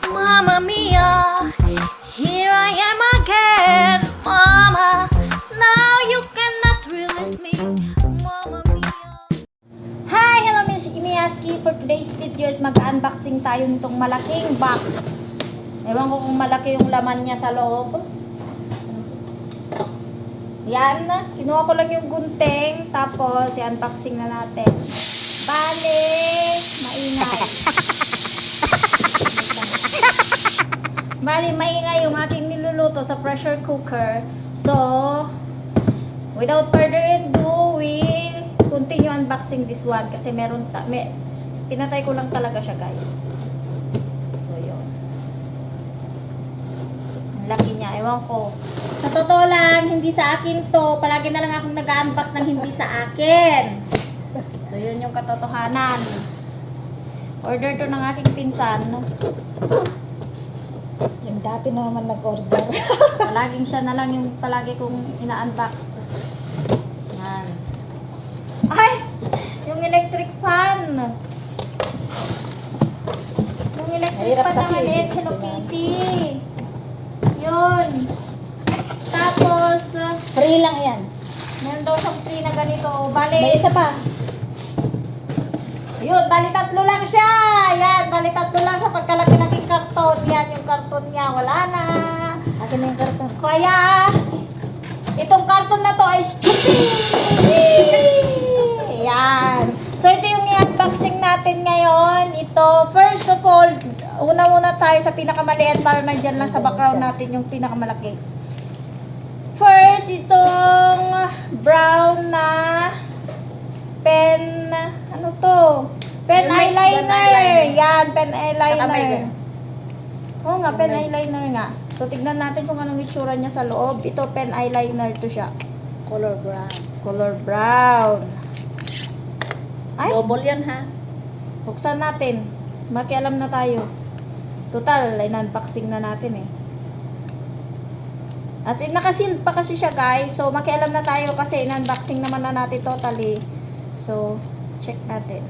Mamma mia, here I am again, Mama. Now you cannot release me, Mamma mia. Hi! Hello, Miss Imiaski. For today's video is mag-unboxing tayo nitong malaking box. Ewan ko kung malaki yung laman niya sa loob. Yan. Kinuha ko lang yung gunting. Tapos, i-unboxing na natin. Bale, maingay. Bale, maingay yung aking niluluto sa pressure cooker. So, without further ado, we continue unboxing this one kasi pinatay ko lang talaga siya, guys. So, yun. Ang laki niya. Ewan ko. Sa totoo lang, hindi sa akin to. Palagi na lang akong nag-unbox ng hindi sa akin. So, yun yung katotohanan. Order to ng aking pinsan. Yung dati na naman nag-order. Palaging siya na lang yung palagi kong ina-unbox. Yan. Ay! Yung electric fan. Yung electric Mahirap fan na kasi, maliit, Hello Kitty. Yun. Tapos, Free lang yan. meron daw siyang free na ganito. May Bali, isa pa. yun, bali tatlo lang siya. Yan, bali tatlo lang sa pagkalaki-laking karton. Yan, yung karton niya. Wala na. Akin na yung karton. Kaya, itong karton na to ay stupid! Yan. So, ito yung i-unboxing natin ngayon. Ito, first of all, una muna tayo sa pinakamaliit para nandyan lang sa background natin yung pinakamalaki. First, itong brown na pen, ano to? Pen eyeliner. Yan, pen eyeliner. Oo nga, pen eyeliner nga. So, tignan natin kung anong itsura niya sa loob. Ito, pen eyeliner to siya. Color brown. Color brown. Ay, Double yan ha. buksan natin. Makialam na tayo. Total, in-unboxing na natin eh. As in, nakasealed pa kasi siya, guys. So, makialam na tayo kasi in-unboxing naman na natin totally. So, check natin.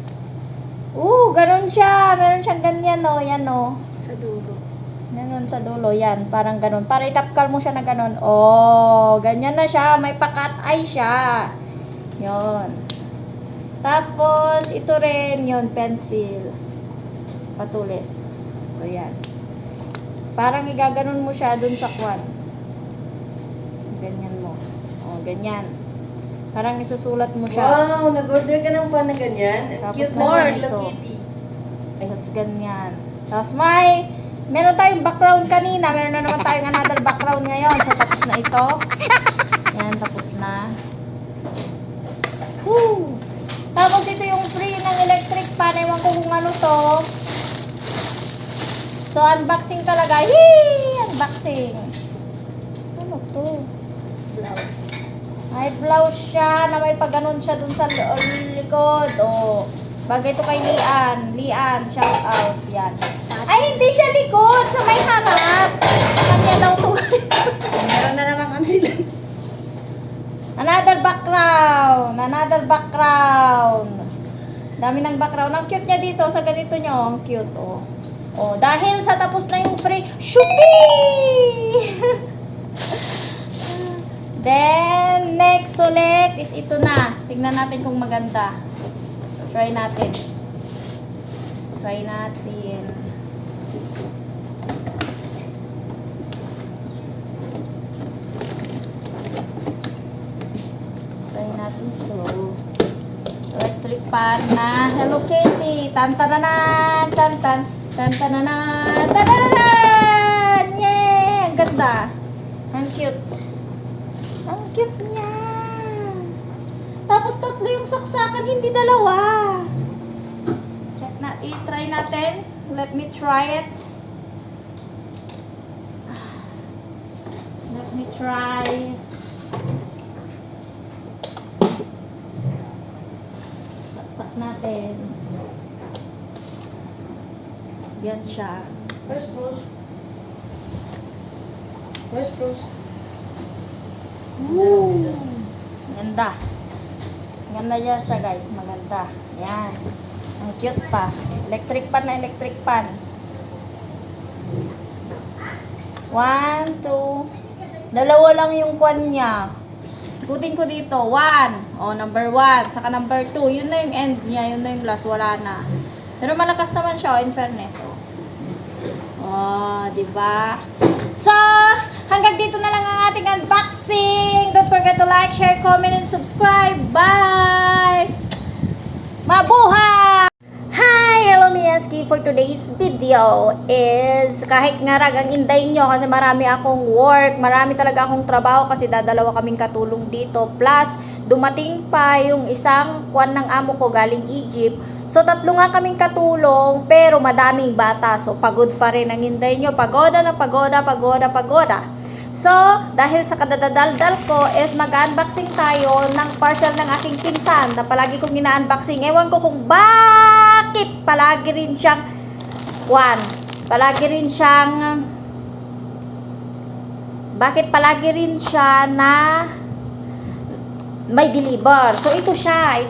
Ganun siya. Meron siyang ganyan, no. Yan, no. Sa dulo. Ganun sa dulo, yan. Parang ganun. Para itapkal mo siya na ganun. Ganyan na siya. May pakat eye siya. Yon. Tapos, ito rin, yon pencil. Patulis. So, yan. Parang igaganon mo siya dun sa kwan. Ganyan mo. Ganyan. Parang isusulat mo siya. Wow, nag-order ka ng pan na ganyan. Tapos Cute na na ganito. Hello Kitty. Tapos ganyan. Tapos meron tayong background kanina. Meron na naman tayong another background ngayon. So, tapos na ito. Yan, tapos na. Woo! Tapos ito yung free ng electric fan. Ewan ko kung ano to. So, unboxing talaga. Yee! Unboxing. Ano to? Blouse. May blouse siya na may pagganon siya dun sa likod. Bagay to kay Lian. Lian, shout out. Yan. Ay, hindi siya likod. Sa may harap. Kanya daw to. Meron na naman kami sila. Another background. Another background. Dami ng background. Ang cute niya dito. Sa ganito niya. Ang cute. Dahil sa tapos na yung free. Shopee! Then, next ulit is ito na. Tingnan natin kung maganda. So, try natin. Try natin. Try natin ito. Electric pan na Hello Kitty. Tan-tananan! Tan-tan! Tan-tananan! Tan-tananan! Yay! Ang ganda. Ang cute. Ang cute niya. Tapos tatlo yung saksakan, hindi dalawa. I-try natin. Let me try it. Let me try. Saksak natin. Yan siya. First close. First close. Woo! Ganda. Ganda niya siya, guys. Maganda. Yan. Ang cute pa. Electric pan na electric pan. 1, 2. Dalawa lang yung kwan niya. Ikutin ko dito. 1. O, number 1. Saka number 2. Yun na yung end niya. Yun na yung last. Wala na. Pero malakas naman siya, in fairness. Oh, diba? So, hanggang dito na lang ang ating unboxing. Don't forget to like, share, comment, and subscribe. Bye! Mabuhay! Hi! Hello, Miyaski. For today's video is kahit ngarag ang inday nyo kasi marami akong work, marami talaga akong trabaho kasi dadalawa kaming katulong dito. Plus, dumating pa yung isang kwan ng amo ko galing Egypt. So, 3 nga kaming katulong pero madaming bata. So, pagod pa rin ang inday nyo. Pagoda na pagoda, pagoda, pagoda. So, dahil sa kadadaldal ko is mag-unboxing tayo ng parcel ng aking pinsan na palagi kong ina-unboxing. Ewan ko kung bakit palagi rin siyang bakit palagi rin siya na may deliver. So, ito siya.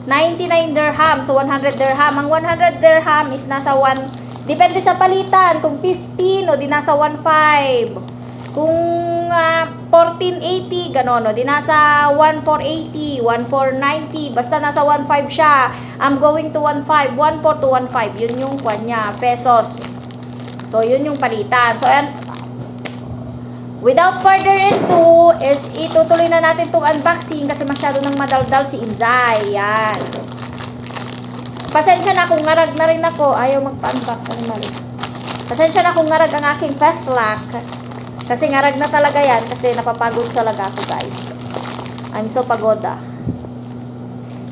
99 dirham. So, 100 dirham. Ang 100 dirham is nasa 1. Depende sa palitan. Kung 15 o di nasa 1.5. Kung 1480, gano'n. O di nasa 1.480, 1.490. Basta nasa 1.5 siya. I'm going to 1.5. 1.4 to 1.5. Yun yung kwan niya. Pesos. So, yun yung palitan. So, and without further ado, is itutuloy na natin itong unboxing kasi masyado nang madaldal si Inday. Yan. Pasensya na kung ngarag na rin ako. Ayaw magpa-unbox. Pasensya na kung ngarag ang aking fast lock. Kasi ngarag na talaga yan. Kasi napapagod talaga ako, guys. I'm so pagoda.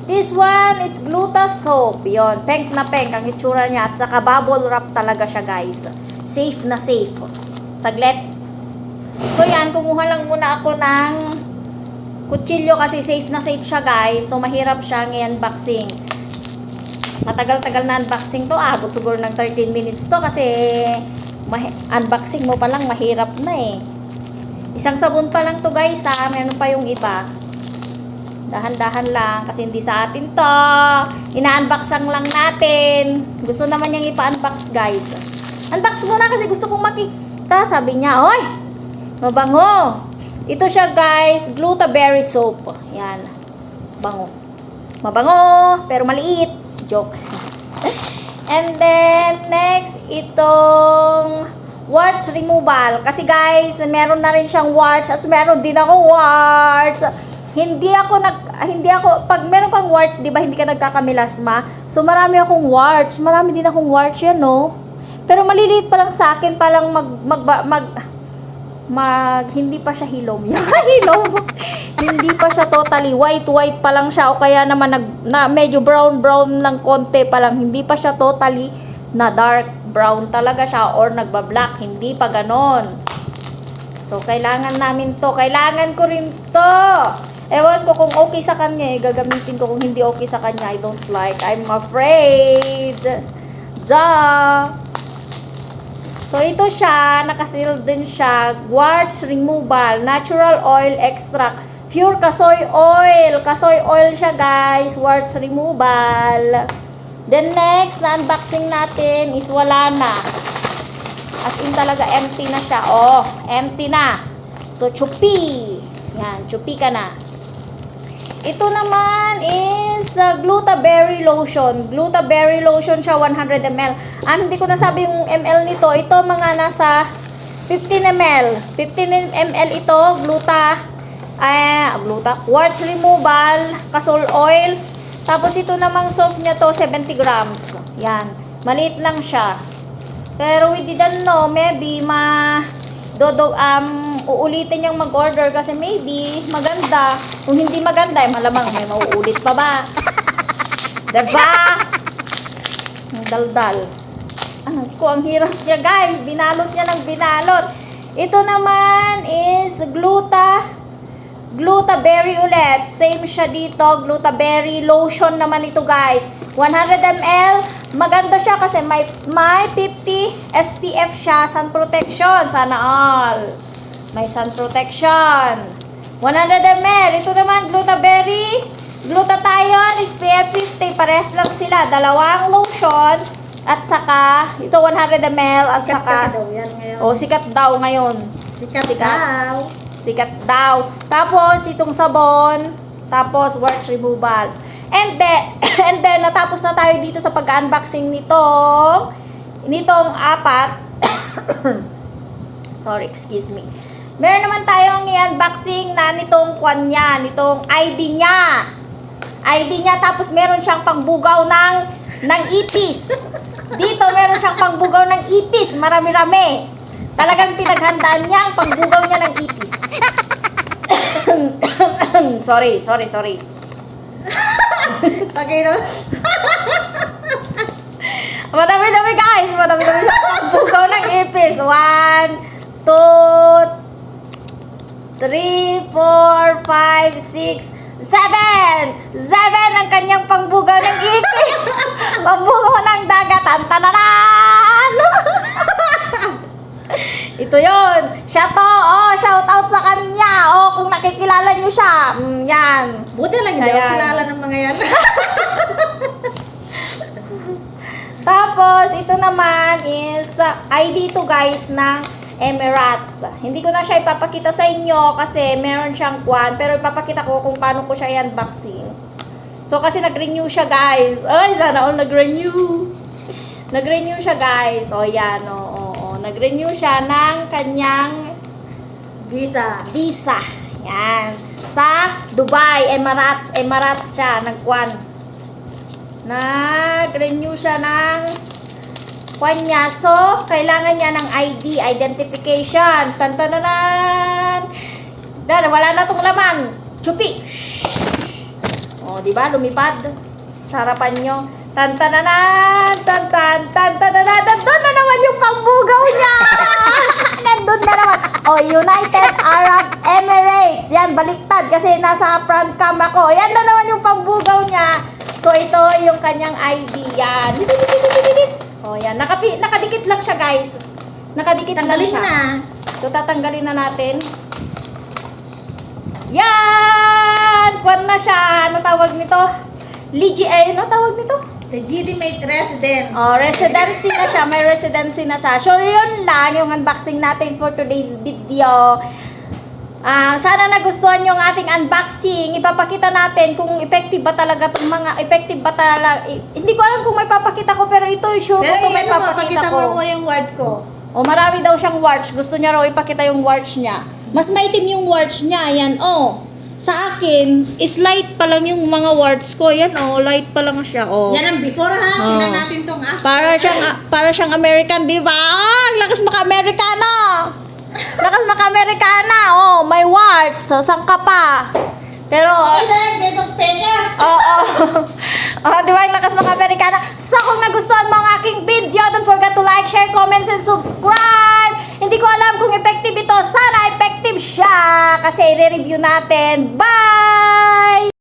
This one is Gluta soap. Yon, pink na pink ang itsura niya. At saka bubble wrap talaga siya, guys. Safe na safe. Saglit. So yan, kumuha lang muna ako ng kutsilyo kasi safe na safe siya, guys. So mahirap siyang i-unboxing. Matagal-tagal na unboxing to. Abot siguro ng 13 minutes to kasi unboxing mo pa lang mahirap na eh. Isang sabon pa lang to, guys, ha. Meron pa yung iba. Dahan-dahan lang kasi hindi sa atin to. Ina-unboxan lang natin. Gusto naman niyang ipa-unbox, guys. Unbox mo na kasi gusto kong makita. Sabi niya, oy, mabango. Ito siya, guys. Gluta berry soap. Yan. Bango. Mabango, pero maliit. Joke. And then, next, itong warts removal. Kasi, guys, meron na rin siyang warts at meron din akong warts. Pag meron kang warts, di ba, hindi ka nagkakamilasma? So, marami akong warts. Marami din akong warts yan, no? Pero maliliit pa lang sa akin, palang hindi pa siya hilom. Hilom. Hindi pa siya totally white pa lang siya o kaya naman medyo brown lang konti pa lang. Hindi pa siya totally na dark brown talaga siya or nagba-black. Hindi pa ganon. So, kailangan namin to. Kailangan ko rin to. Ewan ko kung okay sa kanya. Gagamitin ko kung hindi okay sa kanya. I don't like. I'm afraid. So, ito siya, nakaseal din siya, warts removal, natural oil extract, pure kasoy oil. Kasoy oil siya, guys, warts removal. Then next, na unboxing natin is wala na. As in talaga, empty na siya. Oh, empty na. So, chupi. Yan, chupi ka na. Ito naman is Gluta Berry Lotion. Gluta Berry Lotion siya, 100 ml. Hindi ko nasabi yung ml nito. Ito mga nasa 15 ml. 15 ml ito, Gluta warts removal, kasol oil. Tapos ito namang soap niya to, 70 grams. Yan. Maliit lang siya. Pero we didn't know, maybe uulitin niyang mag-order kasi maybe maganda. Kung hindi maganda, malamang may mauulit pa ba? Diba? Ang daldal. Ang hirap niya, guys. Binalot niya ng binalot. Ito naman is Gluta Berry ulit. Same siya dito. Gluta Berry Lotion naman ito, guys. 100 ml. Maganda siya kasi may 50 SPF siya. Sun protection. Sana all. May sun protection. 100 ml. Ito naman, Gluta Berry Glutathione, SPF 50, parehas lang sila. Dalawang lotion at saka ito 100 ml at Sikat saka kasi daw yan ngayon. sikat daw ngayon. Sikat sikat. daw. Sikat daw. Tapos itong sabon, tapos warts removal. And then natapos na tayo dito sa pag-unboxing nitong apat. Sorry, excuse me. Meron naman tayong i-unboxing na nitong nitong ID niya. ID niya, tapos meron siyang pangbugaw ng ipis. Dito meron siyang pangbugaw ng ipis, marami-rami. Talagang pinaghandaan niya ang pangbugaw niya ng ipis. sorry. Okay na. Madami-dami guys, madami-dami siyang pangbugaw ng ipis. 1, 2, 3, 4, 5, 6, 7 ang kanyang pangbugaw ng ipis. Pangbugaw ng dagat. Tantananan! Ito yon. Siya to. Shout out sa kanya. Kung nakikilala nyo siya. Yan. Buti lang hindi Ayan. ako kilala ng mga yan. Tapos, ito naman is ID to guys ng Emirates. Hindi ko na siya ipapakita sa inyo kasi meron siyang pero ipapakita ko kung paano ko siya i-unboxing. So, kasi nag-renew siya guys. Ay, sana all nag-renew. Nag-renew siya guys. Yan, nag-renew siya ng kanyang visa. Yan. Sa Dubai, Emirates siya, nag-renew siya ng niya. So, kailangan niya ng ID, identification. Tantananan! Wala na tong laman. Chupi! Di ba? Lumipad. Sa harapan nyo. Tantananan! Tantananan! Nandun na naman yung pangbugaw niya! Nandun na naman. United Arab Emirates. Yan, baliktad. Kasi nasa front cam ako. Yan na naman yung pangbugaw niya. So, ito yung kanyang ID. Yan. Yan. Nakadikit lang siya, guys. Nakadikit lang Tanggalin siya. na. So, tatanggalin na natin. Yan! Kwan na siya. Ano tawag nito? Ano tawag nito? Legitimate resident. Residency na siya. May residency na siya. So, yun lang yung unboxing natin for today's video. Sana nagustuhan yung ating unboxing. Ipapakita natin kung effective ba talaga hindi ko alam kung may papakita ko, pero ito sure ko Pero kung may yan mo, papakita pakita ko. mo yung word ko. Marami daw siyang warts. Gusto niya raw ipakita yung warts niya. Mas maitim yung warts niya. Yan, Sa akin, is light pa lang yung mga warts ko. Yan, light pa lang siya, Yan ang before ha. Tingnan natin tong after. Para siyang American, di ba? Lakas maka-Amerikana. Lakas maka-Amerikana. May warts. Saan ka pa? Pero, Itong pega. di ba? Yung lakas maka-Amerikana. So, kung nagustuhan mo ang aking video, don't forget to like, share, comments, and subscribe. Hindi ko alam kung effective ito. Sana effective siya. Kasi i-review natin. Bye!